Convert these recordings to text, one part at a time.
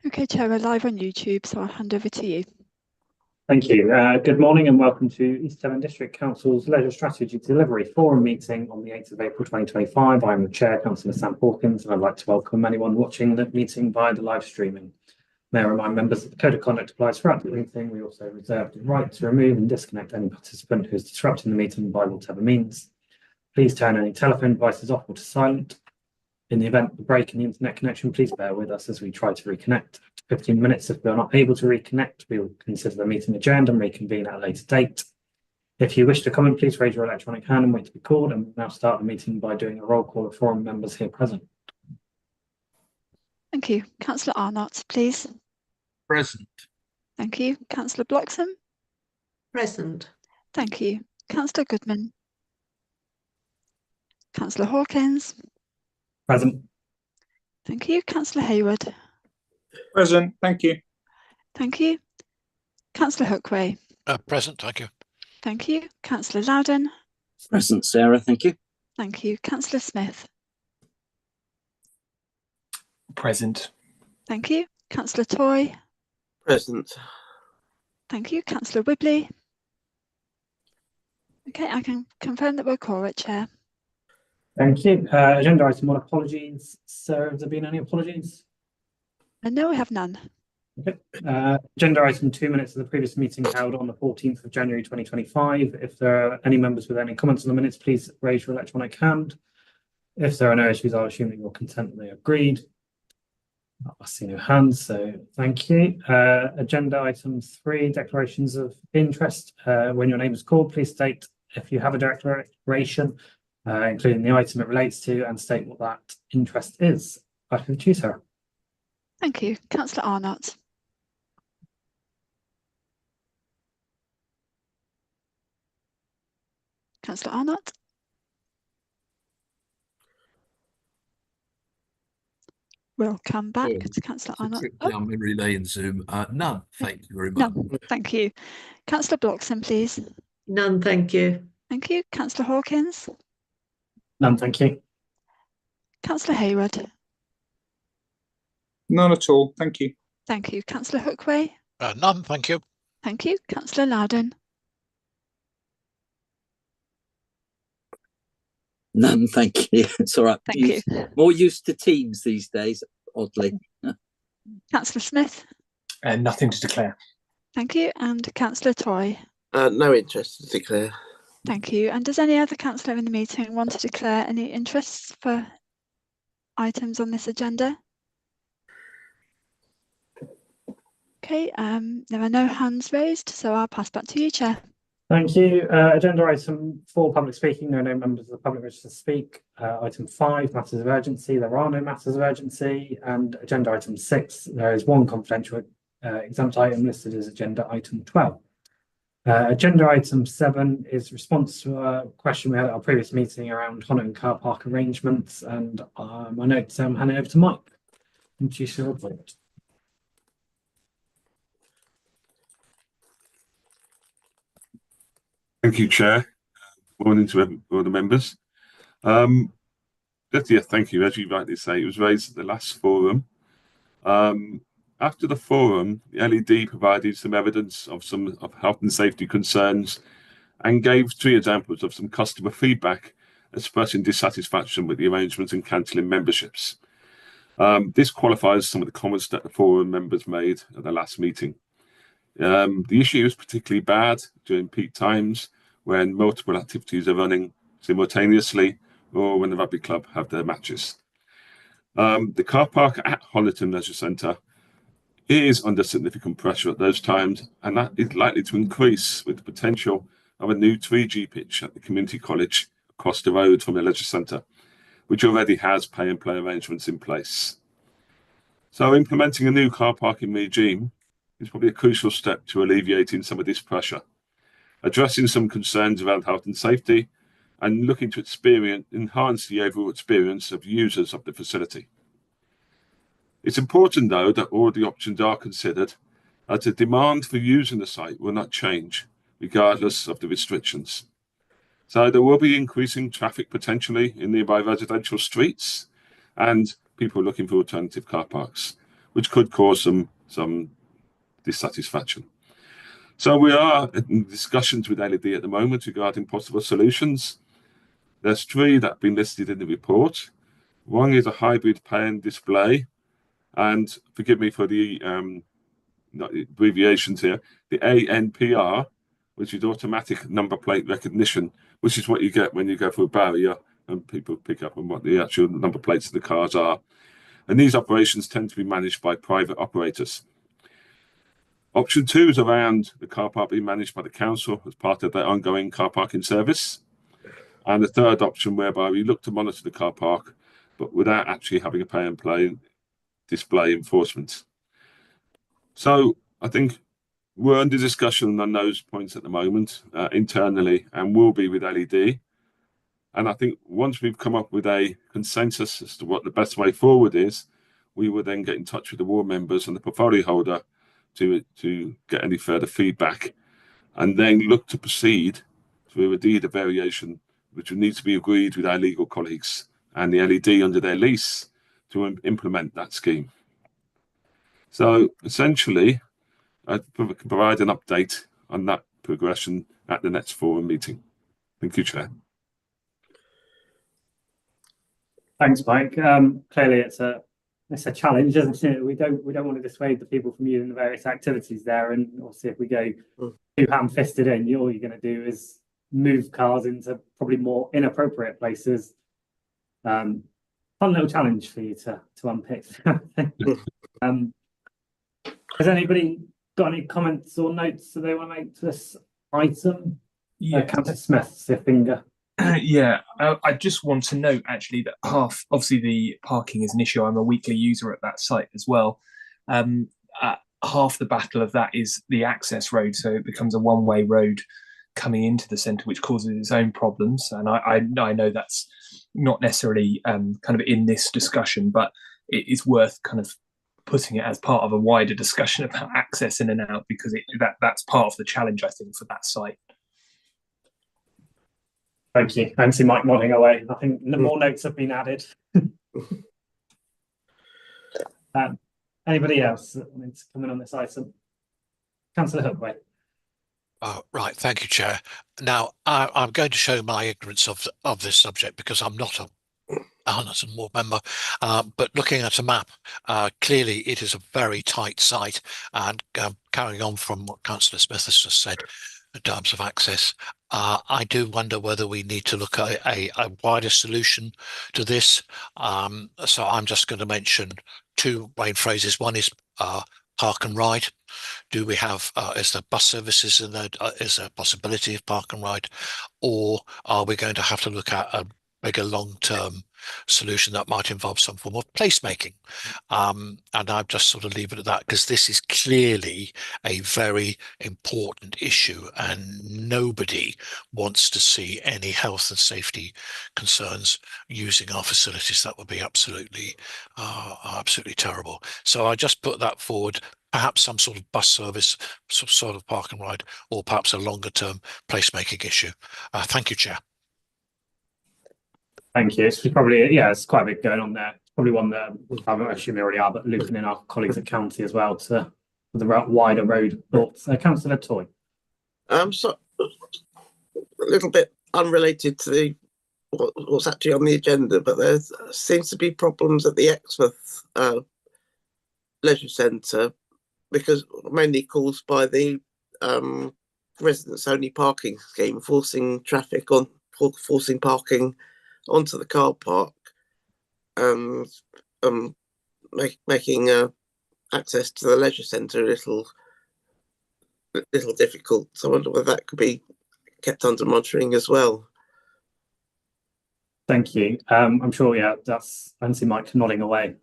Okay, Chair, we're live on YouTube, so I'll hand over to you. Thank you. Good morning and welcome to East Devon District Council's Leisure Strategy Delivery Forum meeting on the 8th of April 2025. I'm the Chair, Councillor Sam Hawkins, and I'd like to welcome anyone watching the meeting via the live streaming. May I remind members that the Code of Conduct applies throughout the meeting. We also reserve the right to remove and disconnect any participant who is disrupting the meeting by whatever means. Please turn any telephone devices off or to silent. In the event of a break in the internet connection, please bear with us as we try to reconnect. After 15 minutes, if we are not able to reconnect, we will consider the meeting adjourned and reconvene at a later date. If you wish to comment, please raise your electronic hand and wait to be called. And we'll now start the meeting by doing a roll call of forum members here present. Thank you. Councillor Arnott, please. Present. Thank you. Councillor Bloxham. Present. Thank you. Councillor Goodman. Councillor Hawkins. Present. Thank you. Councillor Hayward. Present. Thank you. Thank you. Councillor Hookway. Present. Thank you. Thank you. Councillor Loudon. Present, Sarah. Thank you. Thank you. Councillor Smith. Present. Thank you. Councillor Toy. Present. Thank you. Councillor Whibley. Okay, I can confirm that we're quorate, Chair. Thank you. Agenda item 1, apologies. Sarah, have there been any apologies? No, we have none. Okay. Agenda item 2, minutes of the previous meeting held on the 14th of January 2025. If there are any members with any comments on the minutes, please raise your electronic hand. If there are no issues, I'll assume that you're content that they agreed. I see no hands, so thank you. Agenda item 3, declarations of interest. When your name is called, please state if you have a declaration, including the item it relates to, and state what that interest is. I can choose her. Thank you. Councillor Arnott. Councillor Arnott. We'll come back to Councillor Arnott. I'm in relay in Zoom. None. Thank you very much. No, thank you. Councillor Bloxham, please. None, thank you. Thank you. Councillor Hawkins. None, thank you. Councillor Hayward. None at all. Thank you. Thank you. Councillor Hookway. None. Thank you. Thank you. Councillor Loudon. None, thank you. It's all right. Thank you. More used to Teams these days, oddly. Councillor Smith. Nothing to declare. Thank you. And Councillor Toy. No interest to declare. Thank you. And does any other councillor in the meeting want to declare any interests for items on this agenda? Okay, there are no hands raised, so I'll pass back to you, Chair. Thank you. Agenda item 4, public speaking. There are no members of the public wish to speak. Item 5, matters of urgency. There are no matters of urgency. And agenda item 6, there is one confidential exempt item listed as agenda item 12. Agenda item 7 is response to a question we had at our previous meeting around Honiton car park arrangements. And I note handing over to Mike. Introduce your report. Thank you, Chair. Morning to all the members. Yeah, thank you. As you rightly say, it was raised at the last forum. After the forum, the LED provided some evidence of health and safety concerns and gave 3 examples of some customer feedback expressing dissatisfaction with the arrangements and cancelling memberships. This qualifies some of the comments that the forum members made at the last meeting. The issue is particularly bad during peak times when multiple activities are running simultaneously or when the rugby club have their matches. The car park at Honiton Leisure Centre is under significant pressure at those times, and that is likely to increase with the potential of a new 3G pitch at the community college across the road from the leisure centre, which already has pay and play arrangements in place. So implementing a new car parking regime is probably a crucial step to alleviating some of this pressure, addressing some concerns around health and safety, and looking to enhance the overall experience of users of the facility. It's important, though, that all the options are considered, as the demand for using the site will not change regardless of the restrictions. So there will be increasing traffic potentially in nearby residential streets and people looking for alternative car parks, which could cause some dissatisfaction. So we are in discussions with LED at the moment regarding possible solutions. There's 3 that have been listed in the report. One is a hybrid pay and display, and forgive me for the abbreviations here, the ANPR, which is automatic number plate recognition, which is what you get when you go through a barrier and people pick up on what the actual number plates of the cars are. And these operations tend to be managed by private operators. Option 2 is around the car park being managed by the council as part of their ongoing car parking service. And the third option, whereby we look to monitor the car park, but without actually having a pay and play display enforcement. So I think we're under discussion on those points at the moment internally, and will be with LED. And I think once we've come up with a consensus as to what the best way forward is, we will then get in touch with the ward members and the portfolio holder to get any further feedback, and then look to proceed through a deed of variation, which will need to be agreed with our legal colleagues and the LED under their lease to implement that scheme. So essentially, I can provide an update on that progression at the next forum meeting. Thank you, Chair. Thanks, Mike. Clearly, it's a challenge, isn't it? We don't want to dissuade the people from using the various activities there, and obviously, if we go too ham-fisted in, all you're going to do is move cars into probably more inappropriate places. Fun little challenge for you to unpick. Has anybody got any comments or notes that they want to make to this item? Yeah. Councillor Smith, your finger. Yeah, I just want to note actually that obviously the parking is an issue. I'm a weekly user at that site as well. Half the battle of that is the access road, so it becomes a one-way road coming into the centre, which causes its own problems. And I know that's not necessarily kind of in this discussion, but it is worth kind of putting it as part of a wider discussion about access in and out, because that's part of the challenge, I think, for that site. Thank you. I see Mike nodding away. I think more notes have been added. Anybody else that wants to come in on this item? Councillor Hookway. Right, thank you, Chair. Now, I'm going to show my ignorance of this subject because I'm not a Arneson ward member, but looking at a map, clearly it is a very tight site, and carrying on from what Councillor Smith has just said in terms of access, I do wonder whether we need to look at a wider solution to this. So I'm just going to mention 2 main phrases. One is park and ride. Do we have, is there bus services in there? Is there a possibility of park and ride? Or are we going to have to look at a bigger long-term solution that might involve some form of placemaking? And I'll just sort of leave it at that, because this is clearly a very important issue, and nobody wants to see any health and safety concerns using our facilities. That would be absolutely terrible. So I just put that forward. Perhaps some sort of bus service, some sort of park and ride, or perhaps a longer term placemaking issue. Thank you, Chair. Thank you. It's probably, it's quite a bit going on there. It's probably one that I assume they already are, but looping in our colleagues at county as well to the wider road thoughts. Councillor Toy. So a little bit unrelated to what's actually on the agenda, but there seems to be problems at the Exmouth Leisure Centre, because mainly caused by the residents only parking scheme, forcing parking onto the car park, and making access to the leisure centre a little difficult. So I wonder whether that could be kept under monitoring as well. Thank you. I'm sure, that's Nancy Mike nodding away.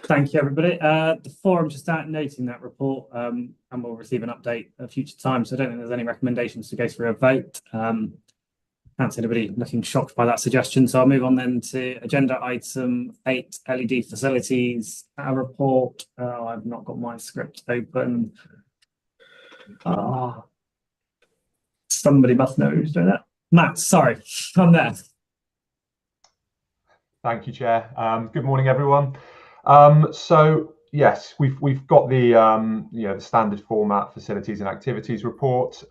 Thank you, everybody. The forum just started noting that report, and we'll receive an update at a future time. So I don't think there's any recommendations to go through a vote. Can't see anybody looking shocked by that suggestion. So I'll move on then to agenda item 8, LED facilities, our report. I've not got my script open. Somebody must know who's doing that. Matt, sorry, I'm there. Thank you, Chair. Good morning, everyone. So yes, we've got the the standard format facilities and activities report.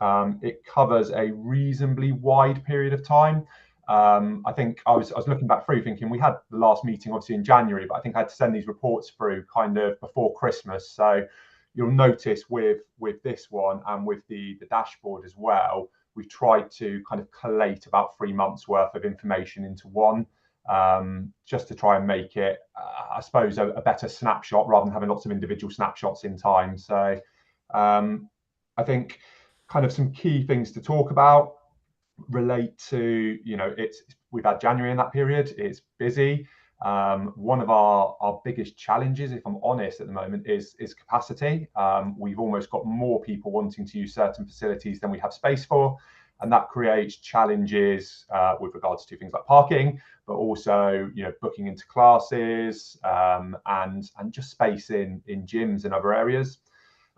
It covers a reasonably wide period of time. I think I was looking back through thinking we had the last meeting obviously in January, but I think I had to send these reports through kind of before Christmas. So you'll notice with this one and with the dashboard as well, we've tried to kind of collate about 3 months worth of information into one. Just to try and make it, I suppose, a better snapshot rather than having lots of individual snapshots in time. So I think kind of some key things to talk about relate to, we've had January in that period, it's busy. One of our biggest challenges, if I'm honest at the moment, is capacity. We've almost got more people wanting to use certain facilities than we have space for. And that creates challenges with regards to things like parking, but also, booking into classes and just space in gyms and other areas.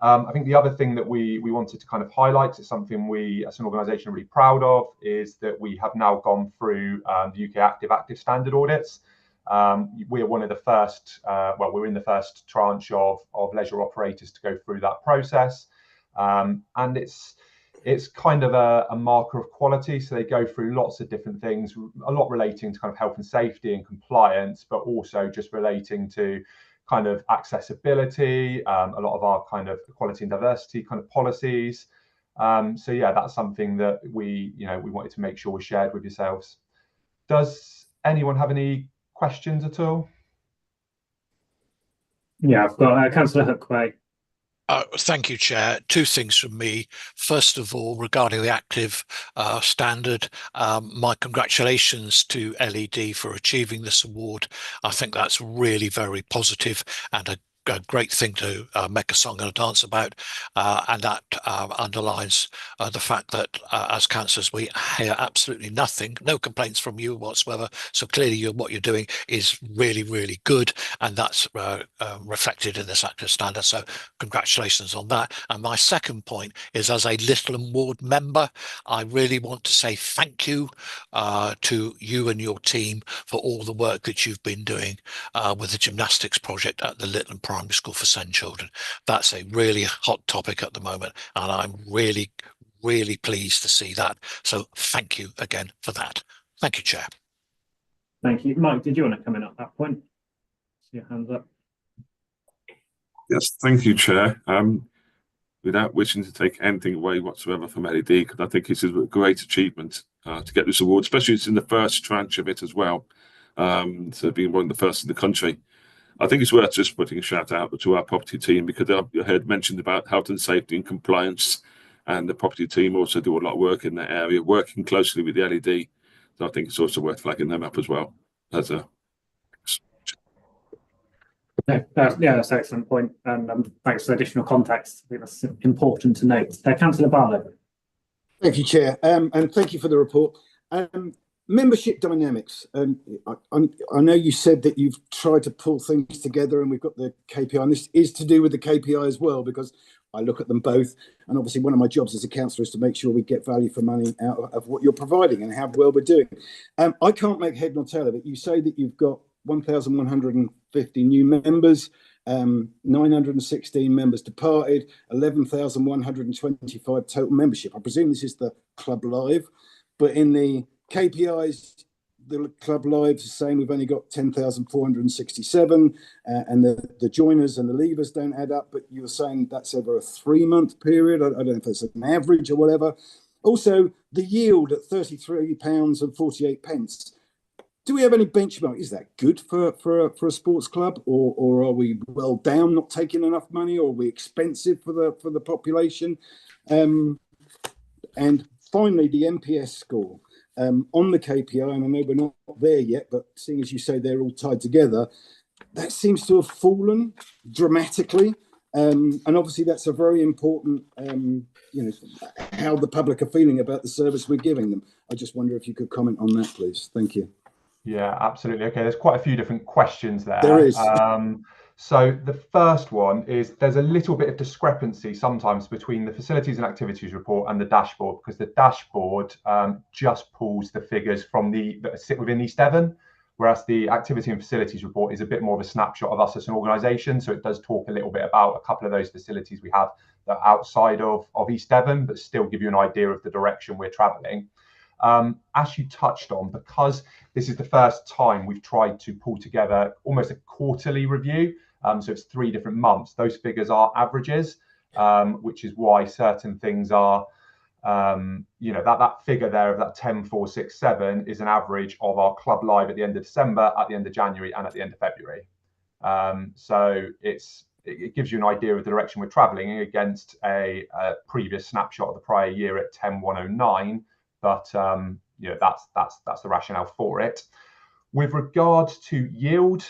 I think the other thing that we wanted to kind of highlight is something we, as an organisation, are really proud of, is that we have now gone through the UK Active Standard audits. We're one of the first, we're in the first tranche of leisure operators to go through that process, and it's kind of a marker of quality. So they go through lots of different things, a lot relating to kind of health and safety and compliance, but also just relating to kind of accessibility, a lot of our kind of equality and diversity kind of policies. So yeah, that's something that we wanted to make sure we shared with yourselves. Does anyone have any questions at all? Yeah, I've got Councillor Hookway. Thank you, Chair. Two things from me. First of all, regarding the active standard, my congratulations to LED for achieving this award. I think that's really very positive and a great thing to make a song and a dance about, and that underlines the fact that as councillors we hear absolutely nothing, no complaints from you whatsoever. So clearly what you're doing is really, really good, and that's reflected in this active standard. So congratulations on that. And my second point is, as a Littleham Ward member, I really want to say thank you to you and your team for all the work that you've been doing with the gymnastics project at the Littleham Primary School for SEND children. That's a really hot topic at the moment, and I'm really, really pleased to see that. So thank you again for that. Thank you, Chair. Thank you. Mike, did you want to come in at that point? See your hands up. Yes, thank you, Chair. Without wishing to take anything away whatsoever from LED, because I think it's a great achievement to get this award, especially it's in the first tranche of it as well. So being one of the first in the country. I think it's worth just putting a shout out to our property team, because I heard mentioned about health and safety and compliance, and the property team also do a lot of work in that area, working closely with the LED. So I think it's also worth flagging them up as well. As a yeah, that's an excellent point, and thanks for the additional context. I think that's important to note. Councillor Barlow. Thank you, Chair, and thank you for the report. Membership dynamics. I know you said that you've tried to pull things together, and we've got the KPI, and this is to do with the KPI as well, because I look at them both, and obviously one of my jobs as a councillor is to make sure we get value for money out of what you're providing and how well we're doing. I can't make head nor tail of it. You say that you've got 1,150 new members, 916 members departed, 11,125 total membership. I presume this is the Club Live, but in the KPIs, the Club Live's the same. We've only got 10,467, and the joiners and the leavers don't add up, but you're saying that's over a 3-month period. I don't know if it's an average or whatever. Also, the yield at £33.48. Do we have any benchmark? Is that good for a sports club, or are we well down, not taking enough money, or are we expensive for the population? And finally, the NPS score. On the KPI, and I know we're not there yet, but seeing as you say they're all tied together, that seems to have fallen dramatically. And obviously that's a very important, how the public are feeling about the service we're giving them. I just wonder if you could comment on that, please. Thank you. Yeah, absolutely. Okay, there's quite a few different questions there. There is. So the first one is there's a little bit of discrepancy sometimes between the facilities and activities report and the dashboard, because the dashboard just pulls the figures from that sit within East Devon, whereas the activity and facilities report is a bit more of a snapshot of us as an organisation. So it does talk a little bit about a couple of those facilities we have that are outside of East Devon, but still give you an idea of the direction we're travelling. As you touched on, because this is the first time we've tried to pull together almost a quarterly review, so it's 3 different months, those figures are averages, which is why certain things are, that figure there of that 10,467 is an average of our club live at the end of December, at the end of January, and at the end of February. So it gives you an idea of the direction we're travelling against a previous snapshot of the prior year at 10,109. But that's the rationale for it. With regards to yield,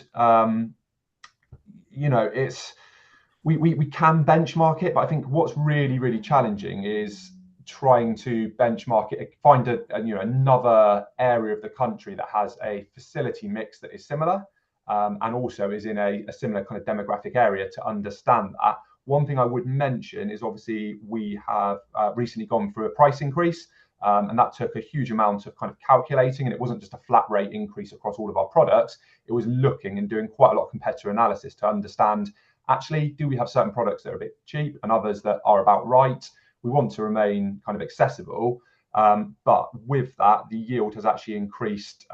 we can benchmark it, but I think what's really challenging is trying to benchmark it, find another area of the country that has a facility mix that is similar, and also is in a similar kind of demographic area to understand that. One thing I would mention is obviously we have recently gone through a price increase. And that took a huge amount of kind of calculating, and it wasn't just a flat rate increase across all of our products. It was looking and doing quite a lot of competitor analysis to understand, actually, do we have certain products that are a bit cheap and others that are about right? We want to remain kind of accessible. But with that, the yield has actually increased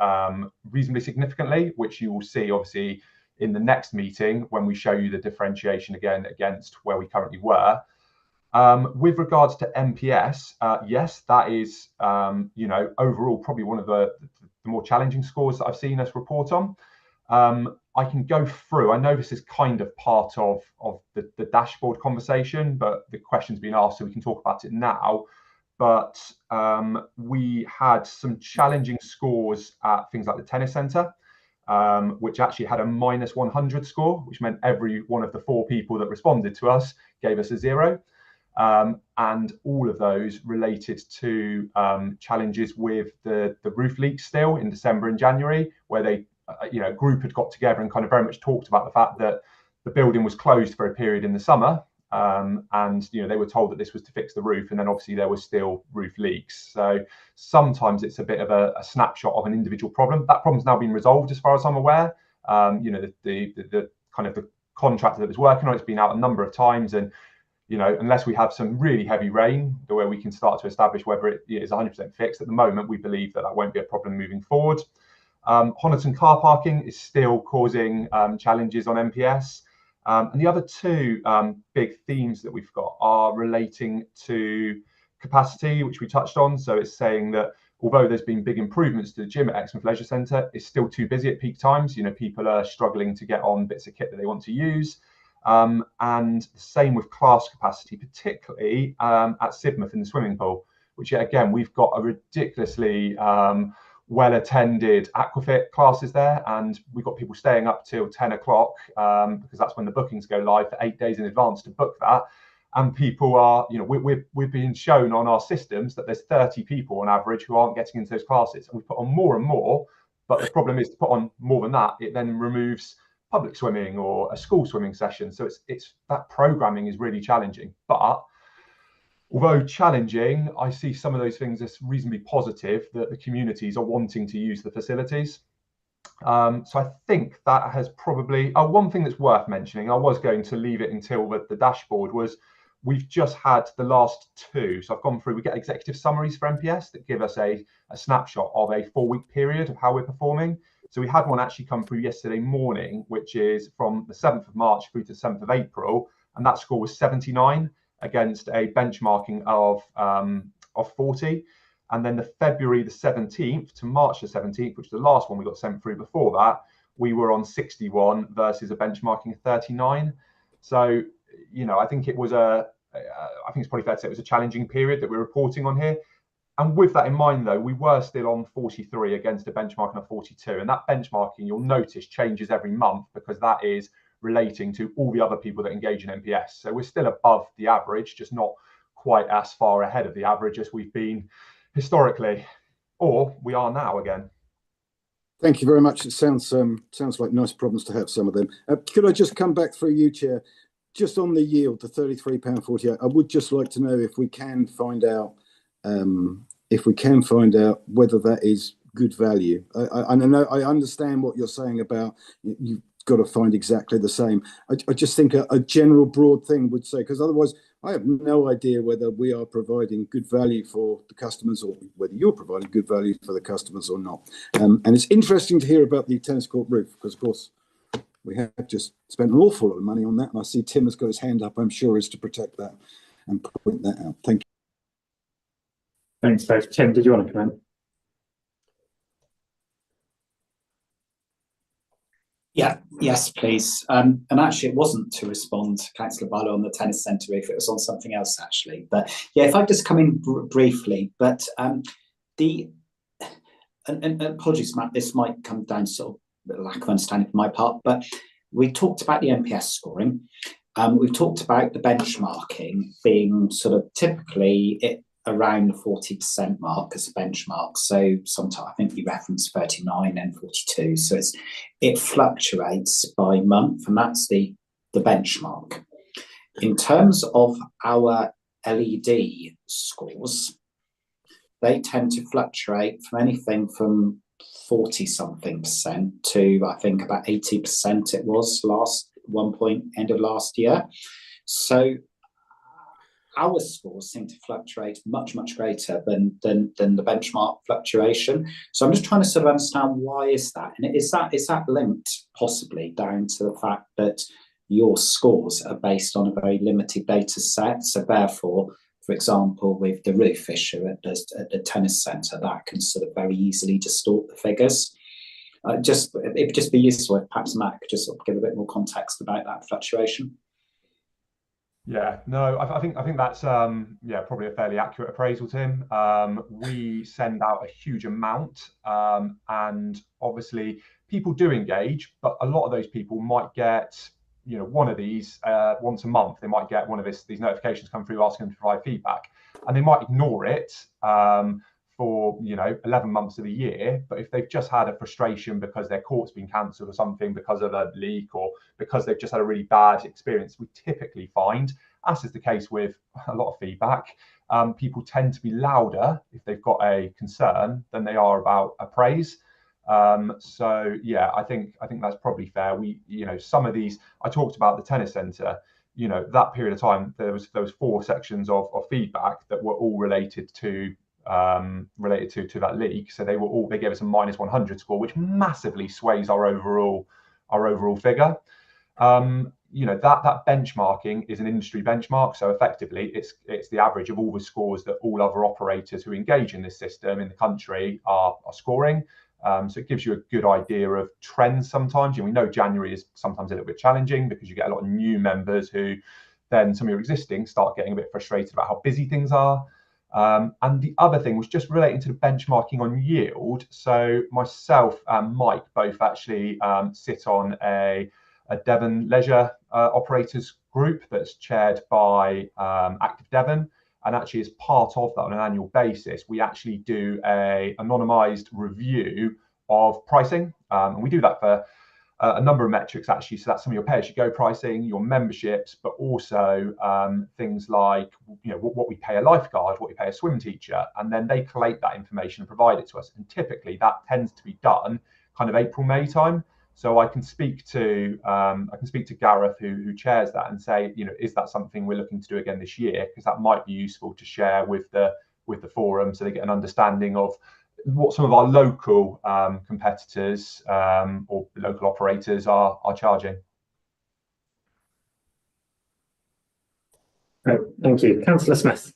reasonably significantly, which you will see obviously in the next meeting when we show you the differentiation again against where we currently were. With regards to NPS, yes, that is, overall probably one of the more challenging scores that I've seen us report on. I can go through, I know this is kind of part of the dashboard conversation, but the question's been asked, so we can talk about it now. But we had some challenging scores at things like the tennis centre, which actually had a -100 score, which meant every one of the 4 people that responded to us gave us a 0. And all of those related to challenges with the roof leaks still in December and January, where they, a group had got together and kind of very much talked about the fact that the building was closed for a period in the summer. And they were told that this was to fix the roof, and then obviously there was still roof leaks. So sometimes it's a bit of a snapshot of an individual problem. That problem's now been resolved as far as I'm aware. The kind of the contractor that was working on it's been out a number of times, and unless we have some really heavy rain where we can start to establish whether it is 100% fixed, at the moment we believe that won't be a problem moving forward. Honiton car parking is still causing challenges on NPS. And the other 2 big themes that we've got are relating to capacity, which we touched on. So it's saying that although there's been big improvements to the gym at Exmouth Leisure Centre, it's still too busy at peak times. People are struggling to get on bits of kit that they want to use. And the same with class capacity, particularly at Sidmouth in the swimming pool, which again, we've got a ridiculously well-attended aquafit classes there, and we've got people staying up till 10 o'clock because that's when the bookings go live for 8 days in advance to book that. And people are, we're being shown on our systems that there's 30 people on average who aren't getting into those classes, and we put on more and more. But the problem is to put on more than that, it then removes public swimming or a school swimming session. So it's that programming is really challenging. But although challenging, I see some of those things as reasonably positive, that the communities are wanting to use the facilities. So I think that has probably one thing that's worth mentioning. I was going to leave it until the dashboard was, we've just had the last 2. So I've gone through, we get executive summaries for NPS that give us a snapshot of a 4-week period of how we're performing. So we had one actually come through yesterday morning, which is from the 7th of March through to the 7th of April. And that score was 79 against a benchmarking of 40. And then the February the 17th to March the 17th, which is the last one we got sent through before that, we were on 61 versus a benchmarking of 39. So, I think it was I think it's probably fair to say it was a challenging period that we're reporting on here. And with that in mind, though, we were still on 43 against a benchmarking of 42. And that benchmarking, you'll notice, changes every month because that is relating to all the other people that engage in NPS. So we're still above the average, just not quite as far ahead of the average as we've been historically, or we are now again. Thank you very much. It sounds like nice problems to have, some of them. Could I just come back through you, Chair? Just on the yield, the £33.48, I would just like to know if we can find out whether that is good value. I know, I understand what you're saying about you've got to find exactly the same. I just think a general broad thing would say, because otherwise I have no idea whether we are providing good value for the customers or whether you're providing good value for the customers or not. And it's interesting to hear about the tennis court roof, because of course we have just spent an awful lot of money on that. And I see Tim has got his hand up, I'm sure, is to protect that and point that out. Thank you. Thanks, both. Tim, did you want to comment? Yeah, yes, please. And actually, it wasn't to respond to Councillor Barlow on the tennis centre roof. It was on something else, actually. But yeah, if I just come in briefly, but and apologies, Matt, this might come down to sort of lack of understanding from my part, but we talked about the NPS scoring. We've talked about the benchmarking being sort of typically around the 40% mark as a benchmark. So sometimes I think you referenced 39 and 42. So it fluctuates by month, and that's the benchmark. In terms of our LED scores, they tend to fluctuate from anything from 40-something% to I think about 80% it was end of last year. So our scores seem to fluctuate much greater than the benchmark fluctuation. So I'm just trying to sort of understand, why is that? And is that linked possibly down to the fact that your scores are based on a very limited data set? So therefore, for example, with the roof issue at the tennis centre, that can sort of very easily distort the figures. It would just be useful if perhaps Matt could just sort of give a bit more context about that fluctuation. Yeah, no, I think that's probably a fairly accurate appraisal, Tim. We send out a huge amount, and obviously people do engage, but a lot of those people might get, one of these once a month. They might get one of these notifications come through asking them to provide feedback, and they might ignore it for 11 months of the year. But if they've just had a frustration because their court's been cancelled or something because of a leak, or because they've just had a really bad experience, we typically find, as is the case with a lot of feedback, people tend to be louder if they've got a concern than they are about a praise. So yeah, I think that's probably fair. We, some of these, I talked about the tennis centre, that period of time, there was 4 sections of feedback that were all related to that league. So they gave us a -100 score, which massively sways our overall figure. That benchmarking is an industry benchmark. So effectively it's the average of all the scores that all other operators who engage in this system in the country are scoring. So it gives you a good idea of trends sometimes. We know January is sometimes a little bit challenging because you get a lot of new members who then, some of your existing, start getting a bit frustrated about how busy things are. And the other thing was just relating to the benchmarking on yield. So myself and Mike both actually sit on a Devon leisure operators group that's chaired by Active Devon. And actually, as part of that, on an annual basis, we actually do a anonymised review of pricing. And we do that for a number of metrics, actually. So that's some of your pay-as-you-go pricing, your memberships, but also things like what we pay a lifeguard, what we pay a swim teacher, and then they collate that information and provide it to us. And typically that tends to be done kind of April, May time. So I can speak to Gareth, who chairs that, and say, is that something we're looking to do again this year? Because that might be useful to share with the forum, so they get an understanding of what some of our local competitors or local operators are charging. Great, thank you. Councillor Smith.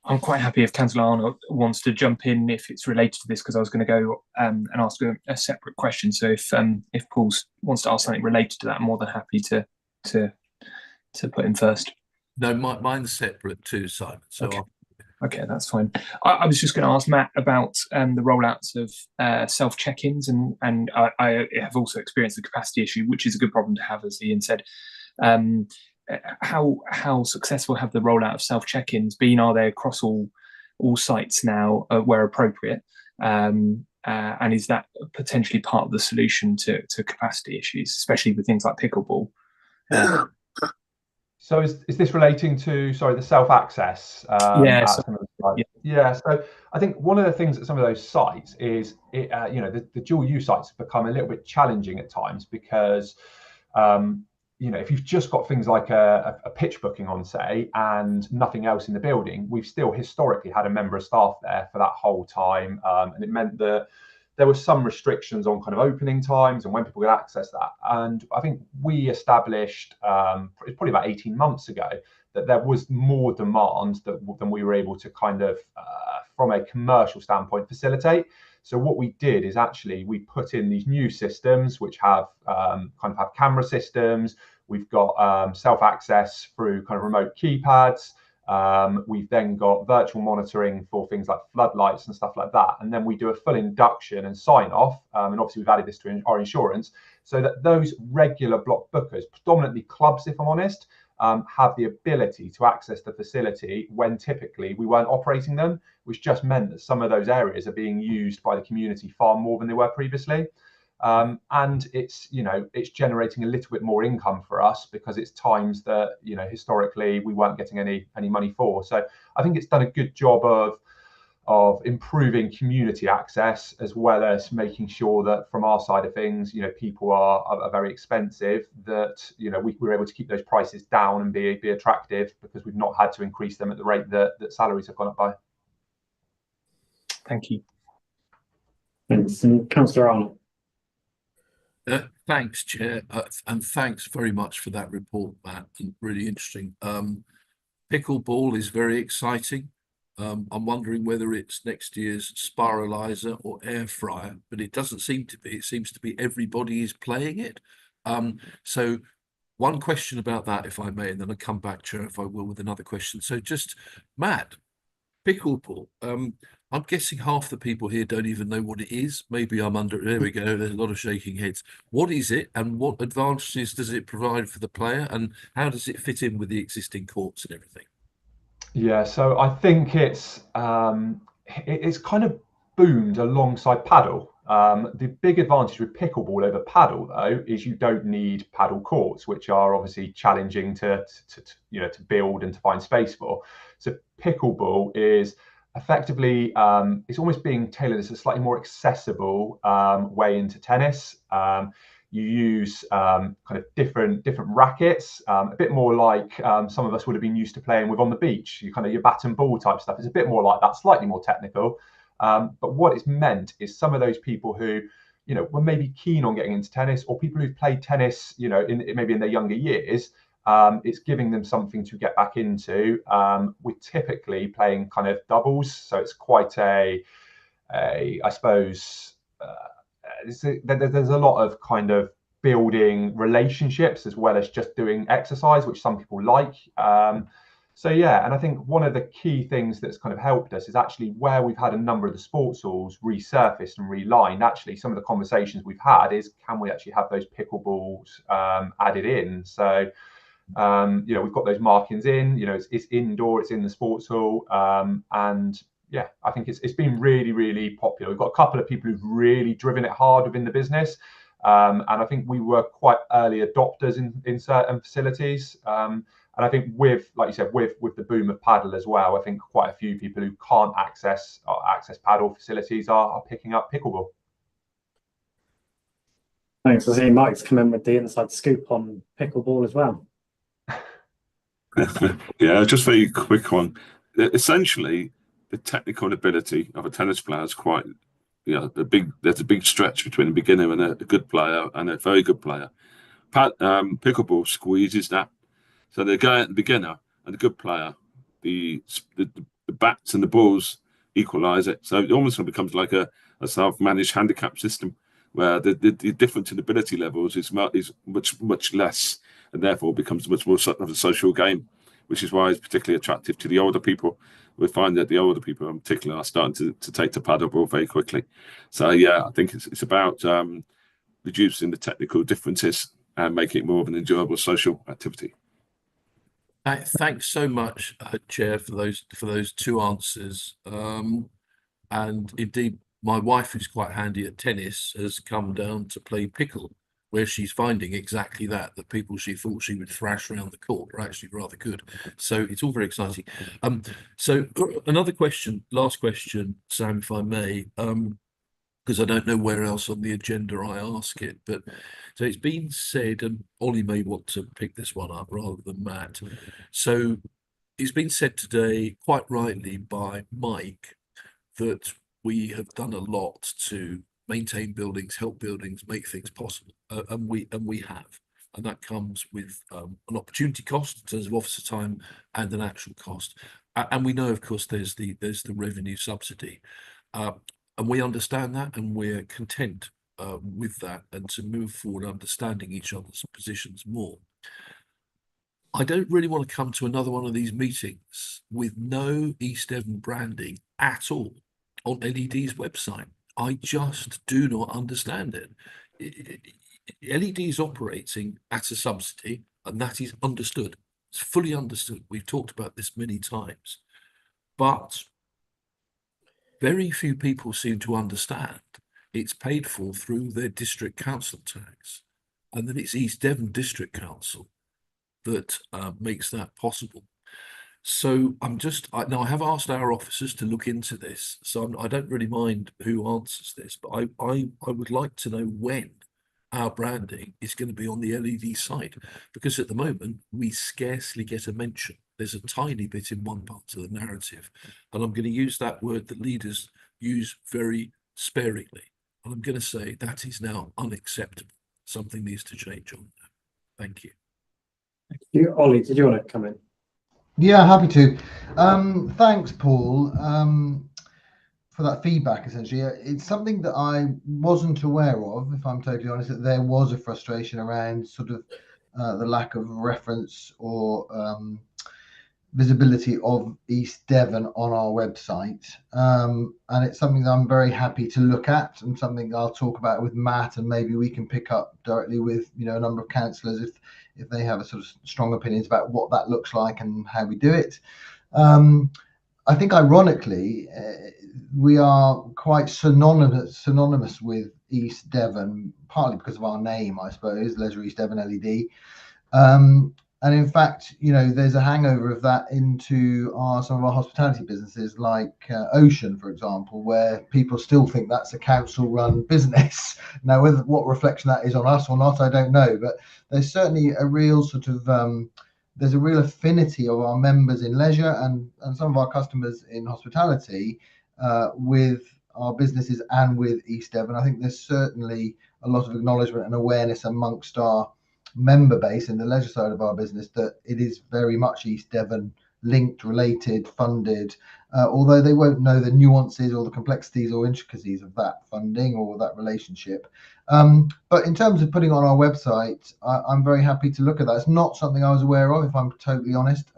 I'm quite happy if Councillor Arnott wants to jump in if it's related to this, because I was going to go and ask a separate question. So if Paul wants to ask something related to that, I'm more than happy to put in first. No, mine's separate too, Simon. So okay, that's fine. I was just going to ask Matt about the rollouts of self check-ins, and I have also experienced the capacity issue, which is a good problem to have, as Ian said. How successful have the rollout of self check-ins been? Are they across all sites now where appropriate? and is that potentially part of the solution to capacity issues, especially with things like pickleball? So is this relating to, sorry, the self-access? Yeah, so, yeah. So I think one of the things at some of those sites is, the dual use sites have become a little bit challenging at times because, if you've just got things like a pitch booking on, say, and nothing else in the building, we've still historically had a member of staff there for that whole time. And it meant that there were some restrictions on kind of opening times and when people could access that. And I think we established, it's probably about 18 months ago, that there was more demand than we were able to kind of, from a commercial standpoint, facilitate. So what we did is actually we put in these new systems which have have camera systems. We've got self-access through kind of remote keypads. We've then got virtual monitoring for things like floodlights and stuff like that. And then we do a full induction and sign off. And obviously we've added this to our insurance so that those regular block bookers, predominantly clubs, if I'm honest, have the ability to access the facility when typically we weren't operating them, which just meant that some of those areas are being used by the community far more than they were previously. And it's generating a little bit more income for us because it's times that, historically we weren't getting any money for. So I think it's done a good job of improving community access, as well as making sure that from our side of things, people are very expensive, that, we were able to keep those prices down and be attractive because we've not had to increase them at the rate that salaries have gone up by. Thank you. Thanks. And Councillor Arnold. Thanks, Chair, and thanks very much for that report, Matt. Really interesting. Pickleball is very exciting. I'm wondering whether it's next year's spiralizer or air fryer, but it doesn't seem to be. It seems to be everybody is playing it. So one question about that, if I may, and then I'll come back, Chair, if I will, with another question. So just, Matt, pickleball. I'm guessing half the people here don't even know what it is. Maybe I'm under, there we go, there's a lot of shaking heads. What is it and what advantages does it provide for the player, and how does it fit in with the existing courts and everything? Yeah, so I think it's kind of boomed alongside paddle. The big advantage with pickleball over paddle, though, is you don't need paddle courts, which are obviously challenging to build and to find space for. So pickleball is effectively, it's almost being tailored as a slightly more accessible way into tennis. You use kind of different rackets, a bit more like some of us would have been used to playing with on the beach. You kind of your bat and ball type stuff. It's a bit more like that, slightly more technical. But what it's meant is some of those people who, were maybe keen on getting into tennis, or people who've played tennis, maybe in their younger years, it's giving them something to get back into. We're typically playing kind of doubles, so it's quite I suppose, there's a lot of kind of building relationships as well as just doing exercise, which some people like. So yeah, and I think one of the key things that's kind of helped us is actually where we've had a number of the sports halls resurfaced and relined. Actually, some of the conversations we've had is, can we actually have those pickleballs added in? So we've got those markings in. It's indoor, it's in the sports hall, and yeah, I think it's been really, really popular. We've got a couple of people who've really driven it hard within the business, and I think we were quite early adopters in certain facilities. And I think with, like you said, with the boom of paddle as well, I think quite a few people who can't access paddle facilities are picking up pickleball. Thanks. I see Mike's come in with the inside scoop on pickleball as well. Yeah, just very quick one. Essentially, the technical ability of a tennis player is quite, there's a big stretch between a beginner and a good player and a very good player. Pickleball squeezes that. So the guy at the beginner and the good player, the bats and the balls equalise it. So it almost becomes like a self-managed handicap system where the difference in ability levels is much less, and therefore becomes much more of a social game, which is why it's particularly attractive to the older people. We find that the older people in particular are starting to take to paddleball very quickly. So yeah, I think it's about reducing the technical differences and making it more of an enjoyable social activity. Thanks so much, Chair, for those two answers. And indeed, my wife, who's quite handy at tennis, has come down to play pickle, where she's finding exactly that people she thought she would thrash around the court are actually rather good. So it's all very exciting. So another question, last question, Sam, if I may, because I don't know where else on the agenda I ask it, but so it's been said, and Ollie may want to pick this one up rather than Matt. So it's been said today, quite rightly by Mike, that we have done a lot to maintain buildings, help buildings, make things possible, and we have, and that comes with an opportunity cost in terms of officer time and an actual cost, and we know, of course, there's the revenue subsidy, and we understand that, and we're content with that, and to move forward, understanding each other's positions more. I don't really want to come to another one of these meetings with no East Devon branding at all on LED's website. I just do not understand it. LED is operating at a subsidy, and that is understood. It's fully understood. We've talked about this many times, but very few people seem to understand it's paid for through their district council tax, and that it's East Devon District Council that makes that possible. So now I have asked our officers to look into this, so I don't really mind who answers this, but I would like to know when our branding is going to be on the LED site, because at the moment we scarcely get a mention. There's a tiny bit in one part of the narrative, and I'm going to use that word that leaders use very sparingly, and I'm going to say that is now unacceptable. Something needs to change on that. Thank you. Thank you. Ollie, did you want to come in? Yeah, happy to. Thanks, Paul, for that feedback, essentially. It's something that I wasn't aware of, if I'm totally honest, that there was a frustration around sort of the lack of reference or visibility of East Devon on our website. And it's something that I'm very happy to look at, and something I'll talk about with Matt, and maybe we can pick up directly with, you know, a number of councillors if they have a sort of strong opinions about what that looks like and how we do it. I think ironically, we are quite synonymous with East Devon, partly because of our name, I suppose, Leisure East Devon LED. And in fact, you know, there's a hangover of that into some of our hospitality businesses, like Ocean, for example, where people still think that's a council-run business. Now, what reflection that is on us or not, I don't know. But there's certainly a real sort of there's a real affinity of our members in leisure and some of our customers in hospitality with our businesses and with East Devon. I think there's certainly a lot of acknowledgement and awareness amongst our member base in the leisure side of our business that it is very much East Devon linked, related, funded, although they won't know the nuances or the complexities or intricacies of that funding or that relationship. But in terms of putting on our website, I'm very happy to look at that. It's not something I was aware of, if I'm totally honest,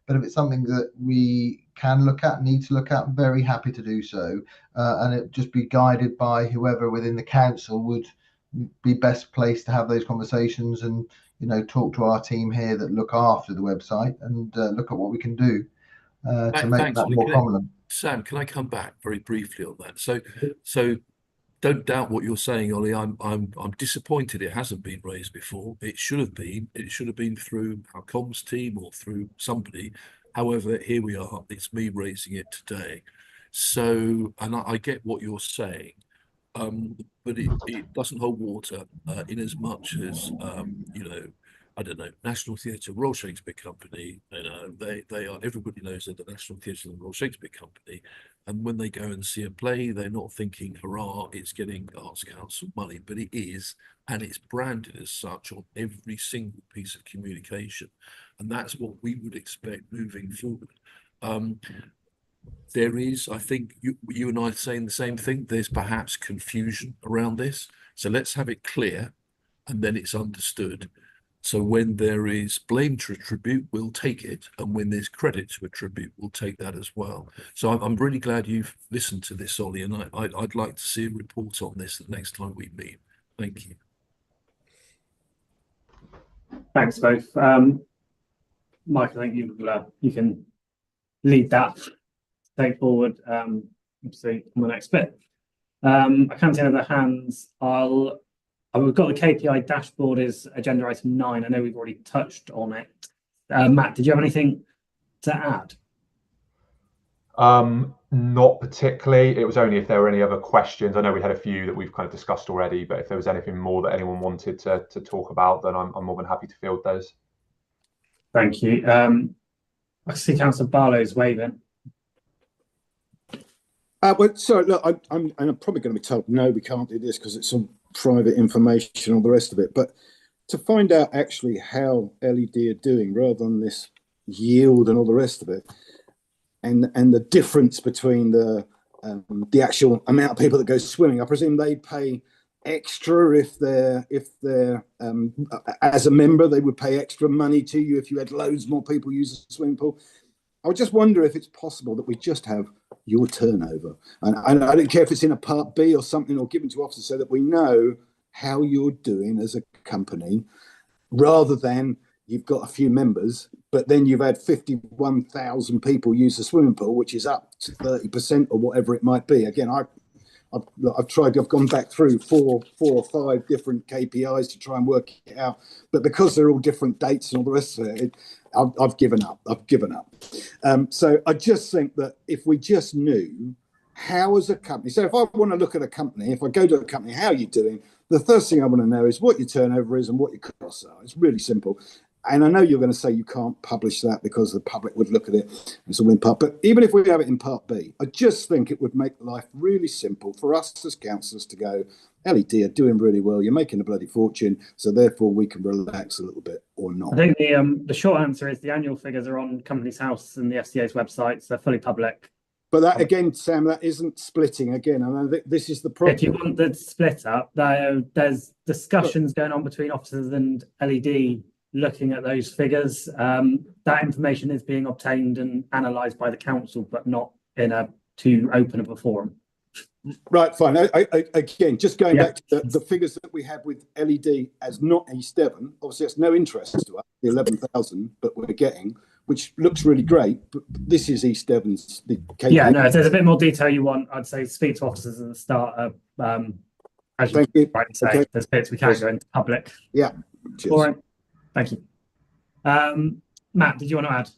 but if it's something that we can look at, need to look at, I'm very happy to do so, and it just be guided by whoever within the council would be best placed to have those conversations, and, you know, talk to our team here that look after the website and look at what we can do to make that more prominent. Sam, can I come back very briefly on that? So don't doubt what you're saying, Ollie. I'm disappointed it hasn't been raised before. It should have been. It should have been through our comms team or through somebody. However, here we are. It's me raising it today. So, and I get what you're saying. But it doesn't hold water in as much as, you know, I don't know, National Theatre, Royal Shakespeare Company, you know, they are, everybody knows they're the National Theatre and the Royal Shakespeare Company. And when they go and see a play, they're not thinking, hurrah, it's getting Arts Council money, but it is, and it's branded as such on every single piece of communication. And that's what we would expect moving forward. There is, I think you and I are saying the same thing. There's perhaps confusion around this. So let's have it clear, and then it's understood. So when there is blame to attribute, we'll take it. And when there's credit to attribute, we'll take that as well. So I'm really glad you've listened to this, Ollie, and I'd like to see a report on this the next time we meet. Thank you. Thanks both. Mike, I think you can lead that. Take forward, obviously, on the next bit. I can't see any other hands. We've got the KPI dashboard is agenda item 9. I know we've already touched on it. Matt, did you have anything to add? Not particularly. It was only if there were any other questions. I know we had a few that we've kind of discussed already, but if there was anything more that anyone wanted to talk about, then I'm more than happy to field those. Thank you. I see Councillor Barlow's waving. Well, sorry, look, I'm probably going to be told, no, we can't do this because it's some private information and all the rest of it. But to find out actually how LED are doing rather than this yield and all the rest of it, and the difference between the actual amount of people that go swimming, I presume they pay extra if they're as a member, they would pay extra money to you if you had loads more people use a swimming pool. I would just wonder if it's possible that we just have your turnover, and I don't care if it's in a Part B or something, or given to officers so that we know how you're doing as a company, rather than you've got a few members, but then you've had 51,000 people use the swimming pool, which is up to 30% or whatever it might be. Again, I've gone back through four or five different KPIs to try and work it out, but because they're all different dates and all the rest of it, I've given up. So I just think that if we just knew how as a company, so if I want to look at a company, if I go to a company, how are you doing? The first thing I want to know is what your turnover is and what your costs are. It's really simple. And I know you're going to say you can't publish that because the public would look at it. It's all in part. But even if we have it in Part B, I just think it would make life really simple for us as councillors to go, LED are doing really well. You're making a bloody fortune. So therefore we can relax a little bit or not. I think the short answer is the annual figures are on Companies House and the FCA's websites. They're fully public. But that again, Sam, that isn't splitting again. And I think this is the problem. If you want the split up, there's discussions going on between officers and LED looking at those figures. That information is being obtained and analysed by the council, but not in a too open of a forum. Right, fine. Again, just going back to the figures that we have with LED as not East Devon, obviously it's no interest to us, the 11,000, but we're getting, which looks really great, but this is East Devon's. Yeah, no, if there's a bit more detail you want, I'd say speak to officers at the start. As you rightly say, there's bits we can't go into public. Yeah. All right. Thank you. Matt, did you want to add?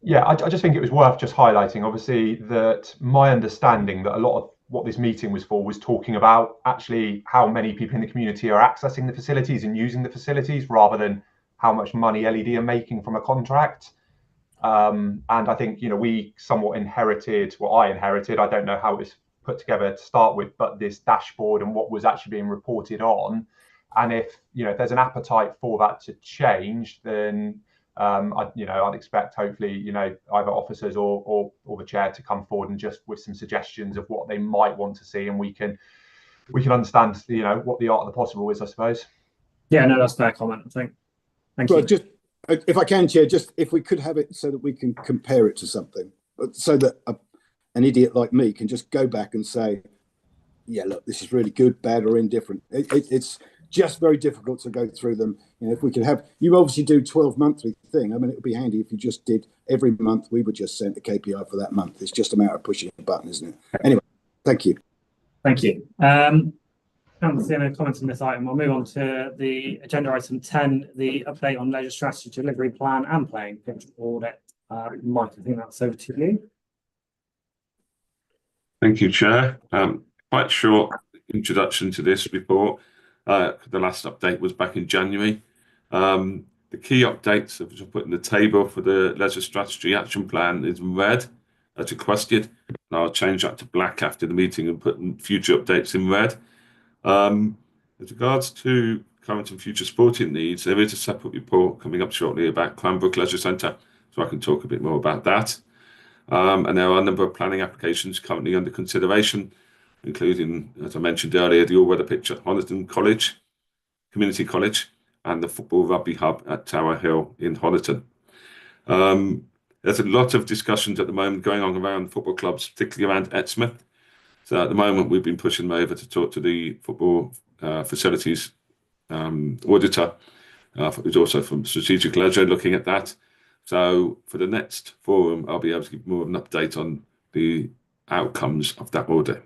Yeah, I just think it was worth just highlighting, obviously, that my understanding that a lot of what this meeting was for was talking about actually how many people in the community are accessing the facilities and using the facilities rather than how much money LED are making from a contract. And I think, we somewhat inherited, I inherited, I don't know how it was put together to start with, but this dashboard and what was actually being reported on. And if there's an appetite for that to change, then I'd expect hopefully either officers or the chair to come forward and just with some suggestions of what they might want to see, and we can understand what the art of the possible is, I suppose. Yeah, no, that's a fair comment, I think. Thank you. Just if I can, Chair, just if we could have it so that we can compare it to something, so that an idiot like me can just go back and say, yeah, look, this is really good, bad, or indifferent. It's just very difficult to go through them. If we could have, you obviously do 12 monthly thing. I mean, it would be handy if you just did every month. We would just send a KPI for that month. It's just a matter of pushing a button, isn't it? Anyway, thank you. Thank you. Can't see any comments on this item. We'll move on to the agenda item 10, the update on leisure strategy delivery plan and playing pitch audit. Mike, I think that's over to you. Thank you, Chair. Quite short introduction to this report. The last update was back in January. The key updates that I've put in the table for the leisure strategy action plan is red as requested. And I'll change that to black after the meeting and put in future updates in red. With regards to current and future sporting needs, there is a separate report coming up shortly about Cranbrook Leisure Centre, so I can talk a bit more about that. And there are a number of planning applications currently under consideration, including, as I mentioned earlier, the all-weather pitch at Honiton College, Community College, and the football rugby hub at Tower Hill in Honiton. There's a lot of discussions at the moment going on around football clubs, particularly around Exmouth. So at the moment, we've been pushing them over to talk to the football facilities auditor, who's also from Strategic Leisure, looking at that. So for the next forum, I'll be able to give more of an update on the outcomes of that audit.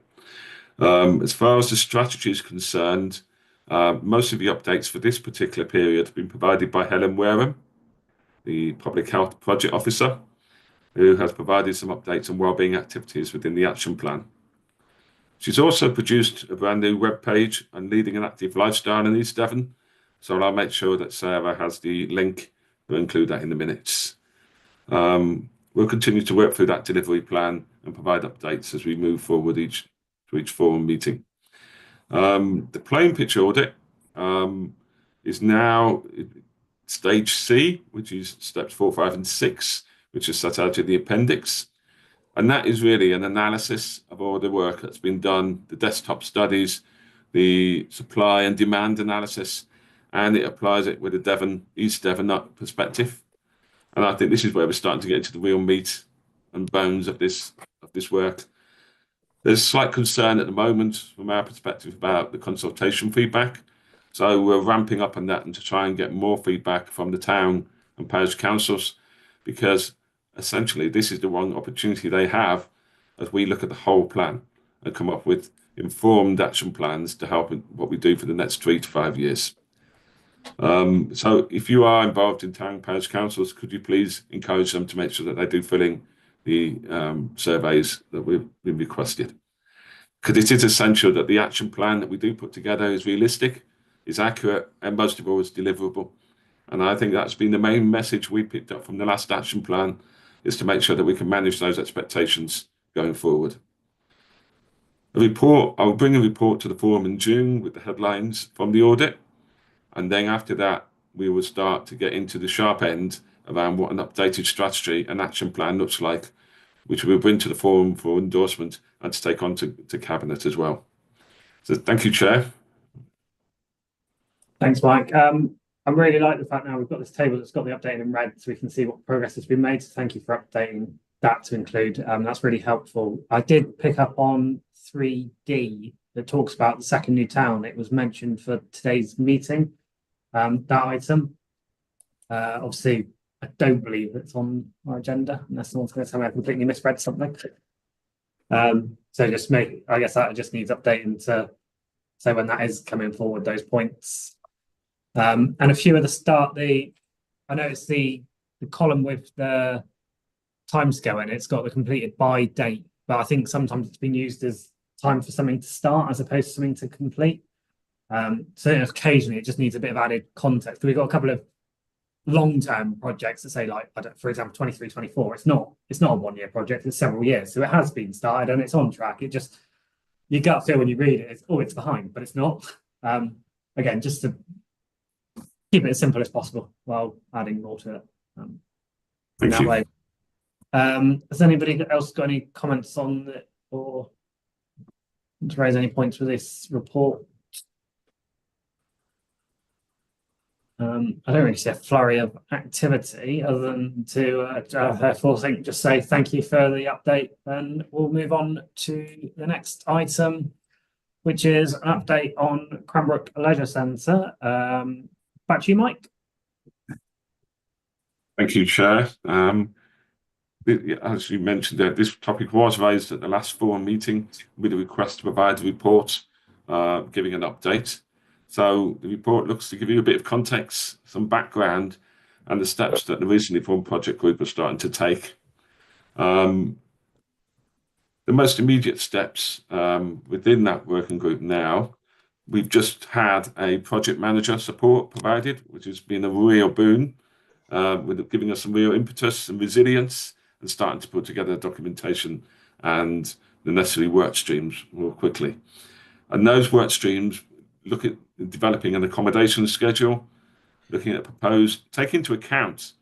As far as the strategy is concerned, most of the updates for this particular period have been provided by Helen Wareham, the Public Health Project Officer, who has provided some updates on wellbeing activities within the action plan. She's also produced a brand new web page on leading an active lifestyle in East Devon, so I'll make sure that Sarah has the link to include that in the minutes. We'll continue to work through that delivery plan and provide updates as we move forward to each forum meeting. The plain pitch audit is now stage C, which is steps 4, 5, and 6, which is set out in the appendix. And that is really an analysis of all the work that's been done, the desktop studies, the supply and demand analysis, and it applies it with a Devon, East Devon perspective. And I think this is where we're starting to get into the real meat and bones of this work. There's slight concern at the moment from our perspective about the consultation feedback. So we're ramping up on that and to try and get more feedback from the town and parish councils, because essentially this is the one opportunity they have as we look at the whole plan and come up with informed action plans to help in what we do for the next 3 to 5 years. So if you are involved in town parish councils, could you please encourage them to make sure that they do fill in the surveys that we've been requested, because it is essential that the action plan that we do put together is realistic, is accurate, and most of all is deliverable. And I think that's been the main message we picked up from the last action plan, is to make sure that we can manage those expectations going forward. I'll bring a report to the forum in June with the headlines from the audit. And then after that, we will start to get into the sharp end around what an updated strategy and action plan looks like, which we'll bring to the forum for endorsement and to take on to Cabinet as well. So thank you, Chair. Thanks, Mike. I really like the fact now we've got this table that's got the update in red, so we can see what progress has been made. So thank you for updating that to include. That's really helpful. I did pick up on 3D that talks about the second new town. It was mentioned for today's meeting, that item. Obviously, I don't believe it's on our agenda, unless someone's going to tell me I completely misread something. So just I guess that just needs updating to say when that is coming forward, those points. And a few of I noticed the column with the timescale in it's got the completed by date, but I think sometimes it's been used as time for something to start as opposed to something to complete. So occasionally it just needs a bit of added context. We've got a couple of long-term projects that say, like, for example, 23-24. It's not a one-year project, it's several years. So it has been started and it's on track. It just, you gut feel when you read it, it's behind, but it's not. Again, just to keep it as simple as possible while adding more to it. In that way. Has anybody else got any comments on it or to raise any points for this report? I don't really see a flurry of activity other than to therefore just say thank you for the update, and we'll move on to the next item, which is an update on Cranbrook Leisure Centre. Back to you, Mike. Thank you, Chair. As you mentioned, this topic was raised at the last forum meeting with a request to provide a report giving an update. So the report looks to give you a bit of context, some background, and the steps that the recently formed project group are starting to take. The most immediate steps within that working group now, we've just had a project manager support provided, which has been a real boon, with giving us some real impetus and resilience, and starting to put together documentation and the necessary work streams more quickly. And those work streams look at developing an accommodation schedule, looking at taking into account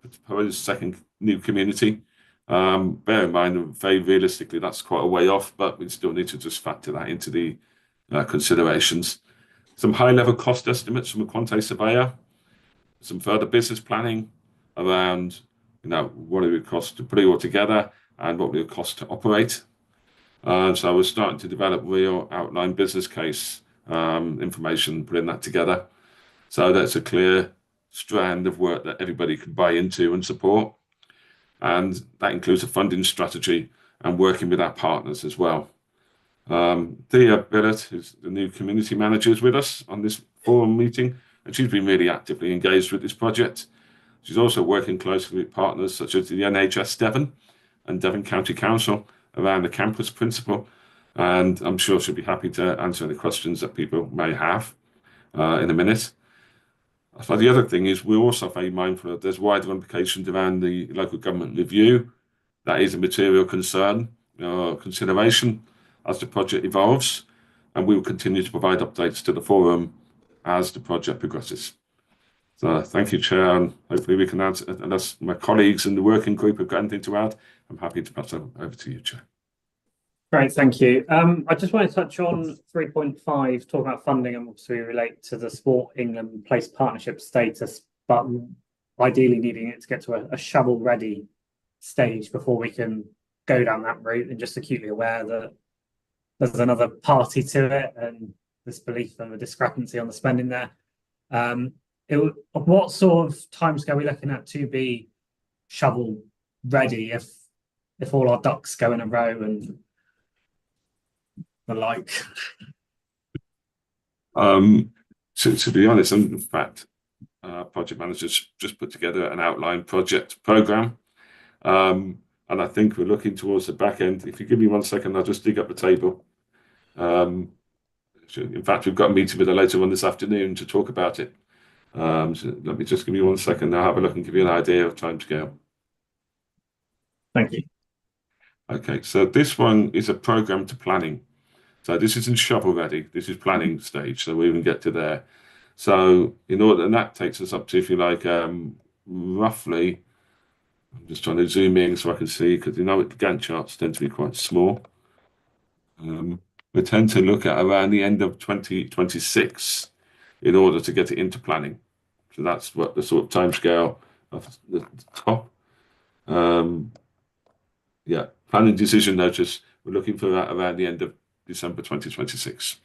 the proposed second new community. Bear in mind, very realistically, that's quite a way off, but we still need to just factor that into the considerations. Some high-level cost estimates from a quantity surveyor, some further business planning around, what it would cost to put it all together and what it would cost to operate. So we're starting to develop real outline business case information, putting that together. So that's a clear strand of work that everybody can buy into and support. And that includes a funding strategy and working with our partners as well. Thea Billett, who's the new community manager, is with us on this forum meeting, and she's been really actively engaged with this project. She's also working closely with partners such as the NHS Devon and Devon County Council around the campus principle, and I'm sure she'll be happy to answer any questions that people may have in a minute. So the other thing is we're also very mindful that there's wider implications around the local government review. That is a material concern or consideration as the project evolves, and we will continue to provide updates to the forum as the project progresses. So thank you, Chair, and hopefully we can answer, unless my colleagues in the working group have got anything to add, I'm happy to pass that over to you, Chair. Great, thank you. I just want to touch on 3.5, talk about funding, and obviously relate to the Sport England Place partnership status, but ideally needing it to get to a shovel-ready stage before we can go down that route, and just acutely aware that there's another party to it and this belief and the discrepancy on the spending there. What sort of timescale are we looking at to be shovel-ready if all our ducks go in a row and the like? To be honest, in fact, project managers just put together an outline project program, and I think we're looking towards the back end. If you give me 1 second, I'll just dig up the table. In fact, we've got a meeting with her later on this afternoon to talk about it. So let me just give me 1 second. I'll have a look and give you an idea of timescale. Thank you. Okay, so this one is a program to planning. So this isn't shovel ready. This is planning stage. So we even get to there. So in order, and that takes us up to, if you like, roughly. I'm just trying to zoom in so I can see, because you know the Gantt charts tend to be quite small. We tend to look at around the end of 2026 in order to get it into planning. So that's what the sort of timescale of the top. Yeah, planning decision notice, we're looking for that around the end of December 2026.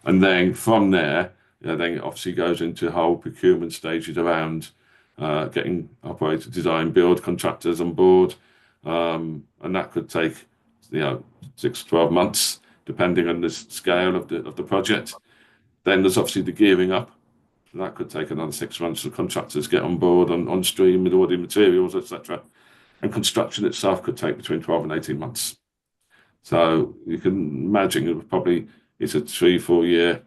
And then from there, then it obviously goes into whole procurement stages around getting operator design, build contractors on board. And that could take 6 to 12 months, depending on the scale of the project. Then there's obviously the gearing up. So that could take another 6 months for contractors get on board on stream with all the materials, etc. And construction itself could take between 12 and 18 months. So you can imagine it's a 3-4 year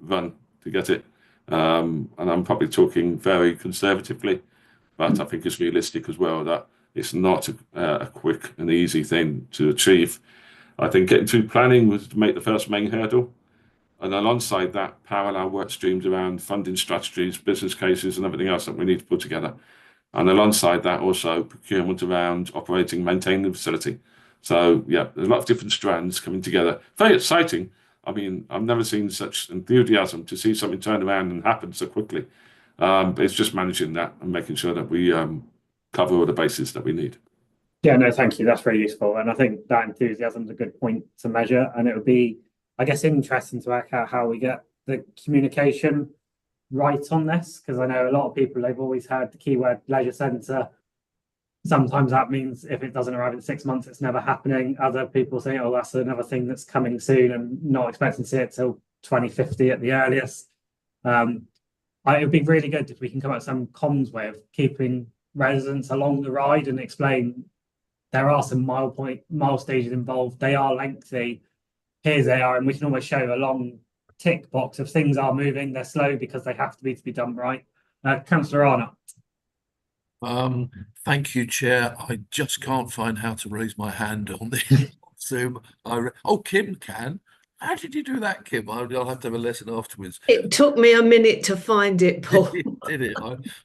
run to get it. And I'm probably talking very conservatively, but I think it's realistic as well that it's not a quick and easy thing to achieve. I think getting through planning was to make the first main hurdle. And alongside that, parallel work streams around funding strategies, business cases, and everything else that we need to put together. And alongside that, also procurement around operating, maintaining the facility. So yeah, there's a lot of different strands coming together. Very exciting. I mean, I've never seen such enthusiasm to see something turn around and happen so quickly. But it's just managing that and making sure that we cover all the bases that we need. Yeah, no, thank you. That's very useful. And I think that enthusiasm is a good point to measure. And it would be, I guess, interesting to work out how we get the communication right on this, because I know a lot of people, they've always heard the keyword leisure centre. Sometimes that means if it doesn't arrive in 6 months, it's never happening. Other people say, oh, that's another thing that's coming soon and not expecting to see it till 2050 at the earliest. It would be really good if we can come up with some comms way of keeping residents along the ride and explain there are some mile stages involved. They are lengthy. Here's they are, and we can almost show a long tick box of things are moving. They're slow because they have to be done right. Councillor Arnott. Thank you, Chair. I just can't find how to raise my hand on the Zoom. Kim can. How did you do that, Kim? I'll have to have a lesson afterwards. It took me a minute to find it, Paul. Did it?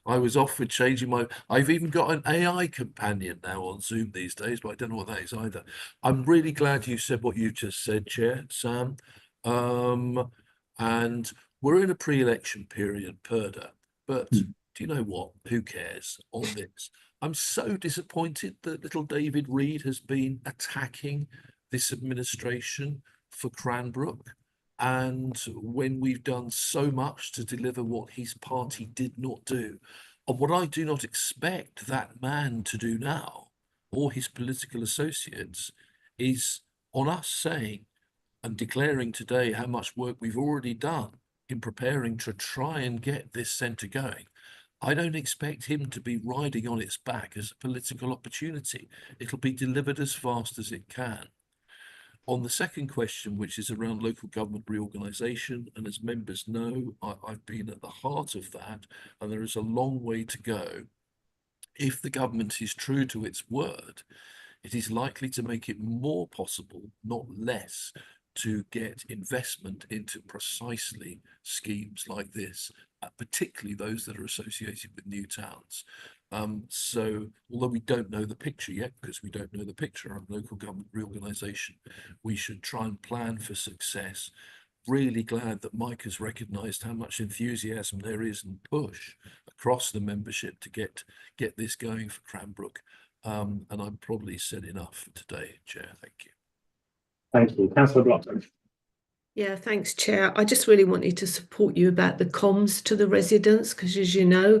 I was off with changing I've even got an AI companion now on Zoom these days, but I don't know what that is either. I'm really glad you said what you just said, Chair, Sam. And we're in a pre-election period, PERDA, but do you know what? Who cares on this? I'm so disappointed that little David Reid has been attacking this administration for Cranbrook, and when we've done so much to deliver what his party did not do. And what I do not expect that man to do now, or his political associates, is on us saying, and declaring today how much work we've already done in preparing to try and get this centre going, I don't expect him to be riding on its back as a political opportunity. It'll be delivered as fast as it can. On the second question, which is around local government reorganisation, and as members know, I've been at the heart of that, and there is a long way to go. If the government is true to its word, it is likely to make it more possible, not less, to get investment into precisely schemes like this, particularly those that are associated with new towns. So although we don't know the picture yet, because we don't know the picture of local government reorganisation, we should try and plan for success. Really glad that Mike has recognised how much enthusiasm there is and push across the membership to get this going for Cranbrook. And I've probably said enough for today, Chair. Thank you. Thank you. Councillor Blockton. Yeah, thanks, Chair. I just really wanted to support you about the comms to the residents, because as you know,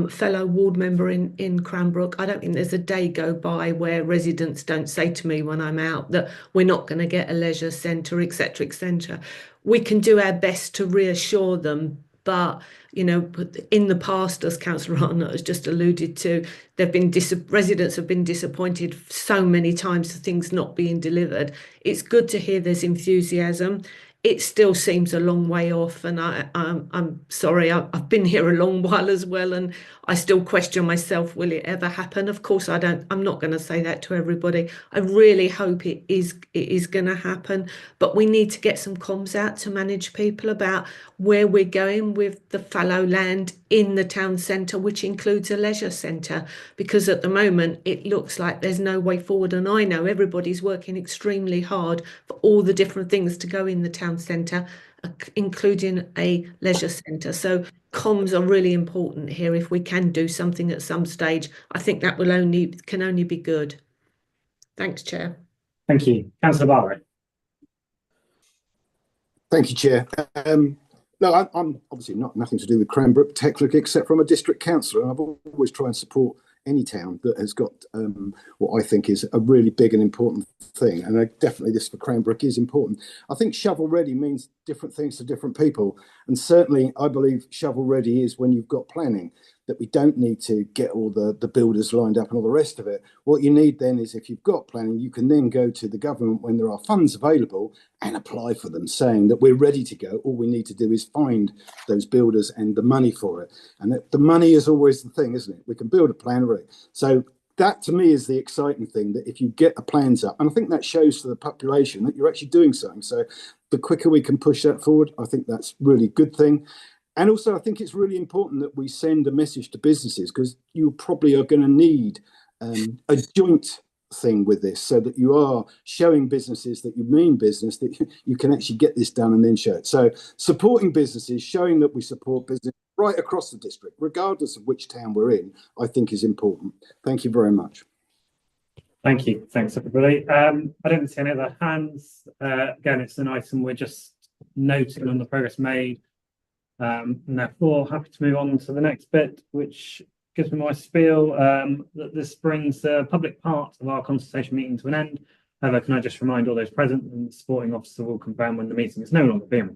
fellow ward member in Cranbrook, I don't think there's a day go by where residents don't say to me when I'm out that we're not going to get a leisure centre, etc., etc. We can do our best to reassure them, but you know, in the past, as Councillor Arnott has just alluded to, residents have been disappointed so many times for things not being delivered. It's good to hear there's enthusiasm. It still seems a long way off, and I'm sorry, I've been here a long while as well, and I still question myself, will it ever happen? Of course I'm not going to say that to everybody. I really hope it is going to happen, but we need to get some comms out to manage people about where we're going with the fallow land in the town centre, which includes a leisure centre, because at the moment it looks like there's no way forward, and I know everybody's working extremely hard for all the different things to go in the town centre, including a leisure centre. So comms are really important here. If we can do something at some stage, I think that can only be good. Thanks, Chair. Thank you. Councillor Barrett. Thank you, Chair. No, I'm obviously nothing to do with Cranbrook, Technic, except from a district councillor. And I've always tried and support any town that has got what I think is a really big and important thing. And definitely this for Cranbrook is important. I think shovel ready means different things to different people. And certainly I believe shovel ready is when you've got planning, that we don't need to get all the builders lined up and all the rest of it. What you need then is, if you've got planning, you can then go to the government when there are funds available and apply for them, saying that we're ready to go. All we need to do is find those builders and the money for it. And that the money is always the thing, isn't it? We can build a plan already. So that to me is the exciting thing, that if you get the plans up, and I think that shows to the population that you're actually doing something. So the quicker we can push that forward, I think that's really a good thing. And also, I think it's really important that we send a message to businesses, because you probably are going to need a joint thing with this, so that you are showing businesses that you mean business, that you can actually get this done and then show it. So supporting businesses, showing that we support business right across the district, regardless of which town we're in, I think is important. Thank you very much. Thank you. Thanks, everybody. I don't see any other hands. Again, it's an item we're just noting on the progress made. And therefore, happy to move on to the next bit, which gives me my spiel that this brings the public part of our consultation meeting to an end. However, can I just remind all those present, and the supporting officer will confirm when the meeting is no longer being recorded.